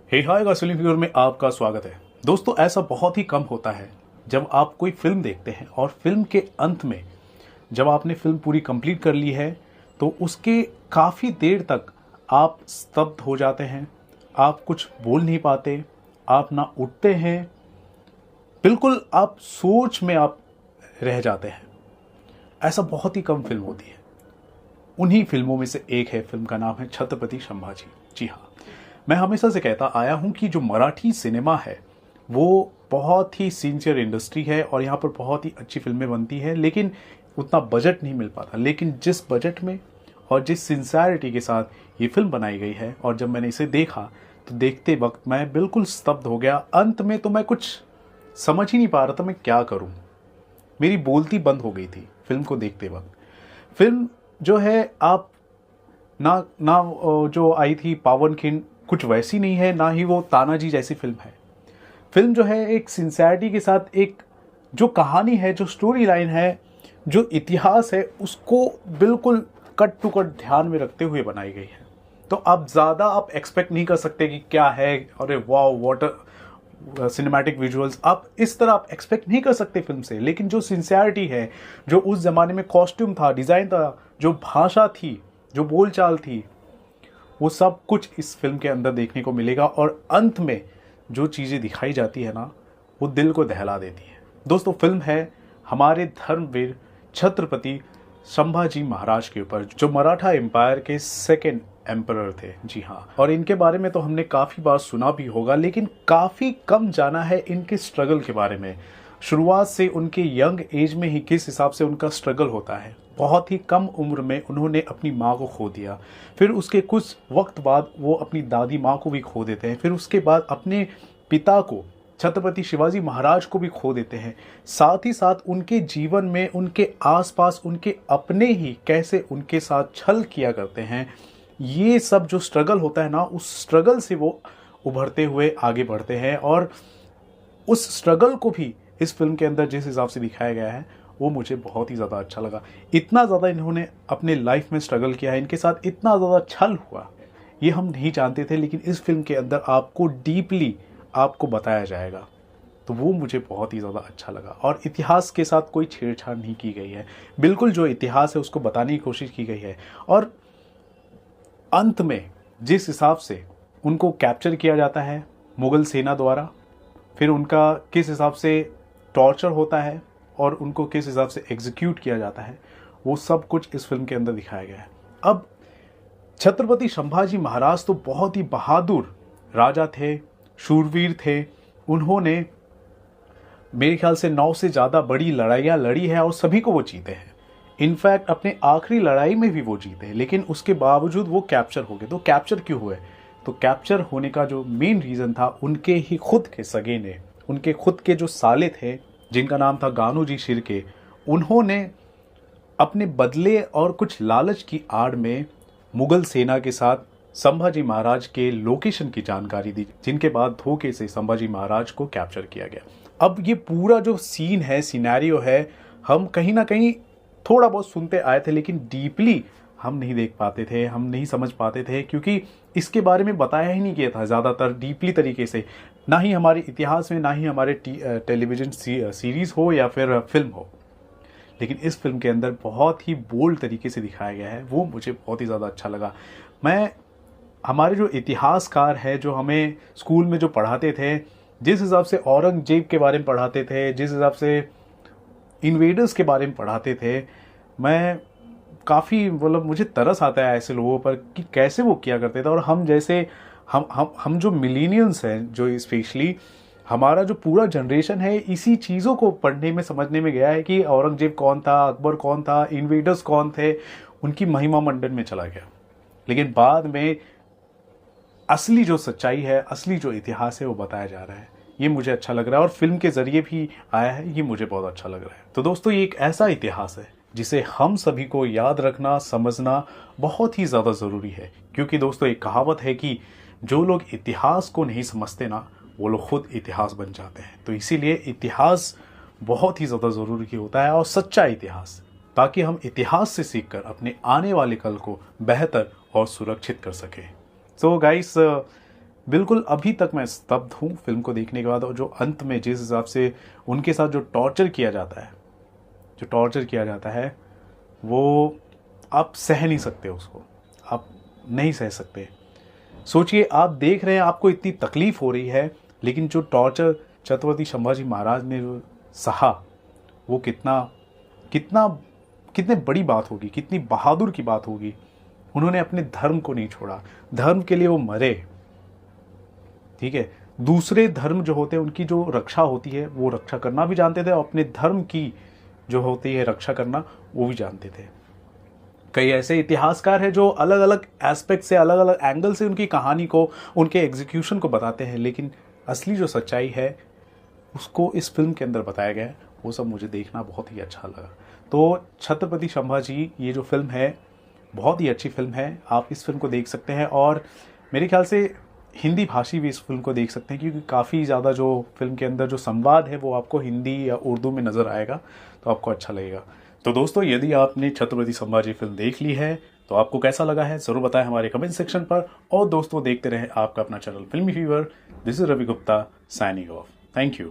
हे hi guys, film में आपका स्वागत है। दोस्तों, ऐसा बहुत ही कम होता है जब आप कोई फिल्म देखते हैं और फिल्म के अंत में जब आपने फिल्म पूरी कंप्लीट कर ली है तो उसके काफ़ी देर तक आप स्तब्ध हो जाते हैं। आप कुछ बोल नहीं पाते, आप ना उठते हैं, बिल्कुल आप सोच में आप रह जाते हैं। ऐसा बहुत ही कम फिल्म होती है। उन्हीं फिल्मों में से एक है, फिल्म का नाम है छत्रपति संभाजी। जी हाँ, मैं हमेशा से कहता आया हूँ कि जो मराठी सिनेमा है वो बहुत ही सिंसियर इंडस्ट्री है और यहाँ पर बहुत ही अच्छी फिल्में बनती हैं, लेकिन उतना बजट नहीं मिल पाता। लेकिन जिस बजट में और जिस सिंसियरिटी के साथ ये फिल्म बनाई गई है, और जब मैंने इसे देखा तो देखते वक्त मैं बिल्कुल स्तब्ध हो गया। अंत में तो मैं कुछ समझ ही नहीं पा रहा था मैं क्या करूँ। मेरी बोलती बंद हो गई थी फिल्म को देखते वक्त। फिल्म जो है आप ना ना जो आई थी पावन खिंड कुछ वैसी नहीं है, ना ही वो तानाजी जैसी फिल्म है। फिल्म जो है एक सिंसियरिटी के साथ एक जो कहानी है, जो स्टोरी लाइन है, जो इतिहास है, उसको बिल्कुल कट टू कट ध्यान में रखते हुए बनाई गई है। तो आप ज़्यादा आप एक्सपेक्ट नहीं कर सकते कि क्या है, अरे वाओ वाटर सिनेमैटिक विजुअल्स, आप इस तरह आप एक्सपेक्ट नहीं कर सकते फिल्म से। लेकिन जो सिंसियरिटी है, जो उस ज़माने में कॉस्ट्यूम था, डिज़ाइन था, जो भाषा थी, जो बोलचाल थी, वो सब कुछ इस फिल्म के अंदर देखने को मिलेगा। और अंत में जो चीज़ें दिखाई जाती है ना, वो दिल को दहला देती है। दोस्तों, फिल्म है हमारे धर्मवीर छत्रपति संभाजी महाराज के ऊपर, जो मराठा एम्पायर के सेकेंड एम्परर थे। जी हाँ, और इनके बारे में तो हमने काफ़ी बार सुना भी होगा, लेकिन काफ़ी कम जाना है इनके स्ट्रगल के बारे में। शुरुआत से उनके यंग एज में ही किस हिसाब से उनका स्ट्रगल होता है। बहुत ही कम उम्र में उन्होंने अपनी माँ को खो दिया, फिर उसके कुछ वक्त बाद वो अपनी दादी माँ को भी खो देते हैं, फिर उसके बाद अपने पिता को, छत्रपति शिवाजी महाराज को भी खो देते हैं। साथ ही साथ उनके जीवन में उनके आसपास उनके अपने ही कैसे उनके साथ छल किया करते हैं, ये सब जो स्ट्रगल होता है ना, उस स्ट्रगल से वो उभरते हुए आगे बढ़ते हैं। और उस स्ट्रगल को भी इस फिल्म के अंदर जिस हिसाब से दिखाया गया है वो मुझे बहुत ही ज़्यादा अच्छा लगा। इतना ज़्यादा इन्होंने अपने लाइफ में स्ट्रगल किया है, इनके साथ इतना ज़्यादा छल हुआ, ये हम नहीं जानते थे, लेकिन इस फिल्म के अंदर आपको डीपली आपको बताया जाएगा। तो वो मुझे बहुत ही ज़्यादा अच्छा लगा। और इतिहास के साथ कोई छेड़छाड़ नहीं की गई है, बिल्कुल जो इतिहास है उसको बताने की कोशिश की गई है। और अंत में जिस हिसाब से उनको कैप्चर किया जाता है मुग़ल सेना द्वारा, फिर उनका किस हिसाब से टॉर्चर होता है और उनको किस हिसाब से एग्जीक्यूट किया जाता है, वो सब कुछ इस फिल्म के अंदर दिखाया गया है। अब छत्रपति संभाजी महाराज तो बहुत ही बहादुर राजा थे, शूरवीर थे। उन्होंने मेरे ख्याल से 9 से ज़्यादा बड़ी लड़ाइयाँ लड़ी है और सभी को वो जीते हैं। इनफैक्ट अपने आखिरी लड़ाई में भी वो जीते, लेकिन उसके बावजूद वो कैप्चर हो गए। तो कैप्चर क्यों हुए? तो कैप्चर होने का जो मेन रीज़न था, उनके ही खुद के सगे ने, उनके खुद के जो साले थे जिनका नाम था गानूजी शिर्के, उन्होंने अपने बदले और कुछ लालच की आड़ में मुगल सेना के साथ संभाजी महाराज के लोकेशन की जानकारी दी, जिनके बाद धोखे से संभाजी महाराज को कैप्चर किया गया। अब ये पूरा जो सीन है, सिनेरियो है, हम कहीं ना कहीं थोड़ा बहुत सुनते आए थे, लेकिन डीपली हम नहीं देख पाते थे, हम नहीं समझ पाते थे, क्योंकि इसके बारे में बताया ही नहीं गया था ज़्यादातर डीपली तरीके से, ना ही हमारे इतिहास में, ना ही हमारे टेलीविज़न सीरीज़ हो या फिर फिल्म हो। लेकिन इस फिल्म के अंदर बहुत ही बोल्ड तरीके से दिखाया गया है, वो मुझे बहुत ही ज़्यादा अच्छा लगा। मैं हमारे जो इतिहासकार है, जो हमें स्कूल में जो पढ़ाते थे, जिस हिसाब से औरंगजेब के बारे में पढ़ाते थे, जिस हिसाब से इन्वेडर्स के बारे में पढ़ाते थे, मैं काफ़ी मतलब मुझे तरस आता है ऐसे लोगों पर कि कैसे वो किया करते थे। और हम जैसे हम जो मिलीनियल्स हैं, जो स्पेशली हमारा जो पूरा जनरेशन है, इसी चीज़ों को पढ़ने में समझने में गया है कि औरंगजेब कौन था, अकबर कौन था, इन्वेडर्स कौन थे, उनकी महिमा मंडन में चला गया। लेकिन बाद में असली जो सच्चाई है, असली जो इतिहास है, वो बताया जा रहा है। ये मुझे अच्छा लग रहा है और फिल्म के ज़रिए भी आया है, ये मुझे बहुत अच्छा लग रहा है। तो दोस्तों, ये एक ऐसा इतिहास है जिसे हम सभी को याद रखना, समझना बहुत ही ज़्यादा ज़रूरी है। क्योंकि दोस्तों, एक कहावत है कि जो लोग इतिहास को नहीं समझते ना, वो लोग खुद इतिहास बन जाते हैं। तो इसीलिए इतिहास बहुत ही ज़्यादा ज़रूरी होता है, और सच्चा इतिहास, ताकि हम इतिहास से सीखकर अपने आने वाले कल को बेहतर और सुरक्षित कर सकें। सो गाइस, बिल्कुल अभी तक मैं स्तब्ध हूँ फिल्म को देखने के बाद। और जो अंत में जिस हिसाब से उनके साथ जो टॉर्चर किया जाता है वो आप सह नहीं सकते, उसको आप नहीं सह सकते। सोचिए, आप देख रहे हैं, आपको इतनी तकलीफ हो रही है, लेकिन जो टॉर्चर छत्रपति संभाजी महाराज ने जो सहा वो कितने बड़ी बात होगी, कितनी बहादुर की बात होगी। उन्होंने अपने धर्म को नहीं छोड़ा, धर्म के लिए वो मरे। ठीक है, दूसरे धर्म जो होते हैं उनकी जो रक्षा होती है वो रक्षा करना भी जानते थे, और अपने धर्म की जो होती है रक्षा करना वो भी जानते थे। कई ऐसे इतिहासकार हैं जो अलग अलग एस्पेक्ट से, अलग अलग एंगल से उनकी कहानी को, उनके एग्जीक्यूशन को बताते हैं, लेकिन असली जो सच्चाई है उसको इस फिल्म के अंदर बताया गया है। वो सब मुझे देखना बहुत ही अच्छा लगा। तो छत्रपति संभाजी ये जो फिल्म है बहुत ही अच्छी फिल्म है, आप इस फिल्म को देख सकते हैं। और मेरे ख्याल से हिंदी भाषी भी इस फिल्म को देख सकते हैं, क्योंकि काफ़ी ज़्यादा जो फिल्म के अंदर जो संवाद है वो आपको हिंदी या उर्दू में नज़र आएगा, तो आपको अच्छा लगेगा। तो दोस्तों, यदि आपने छत्रपति संभाजी फिल्म देख ली है तो आपको कैसा लगा है ज़रूर बताएं हमारे कमेंट सेक्शन पर। और दोस्तों, देखते रहें आपका अपना channel Filmy Fever. This is Ravi Gupta signing off. Thank you.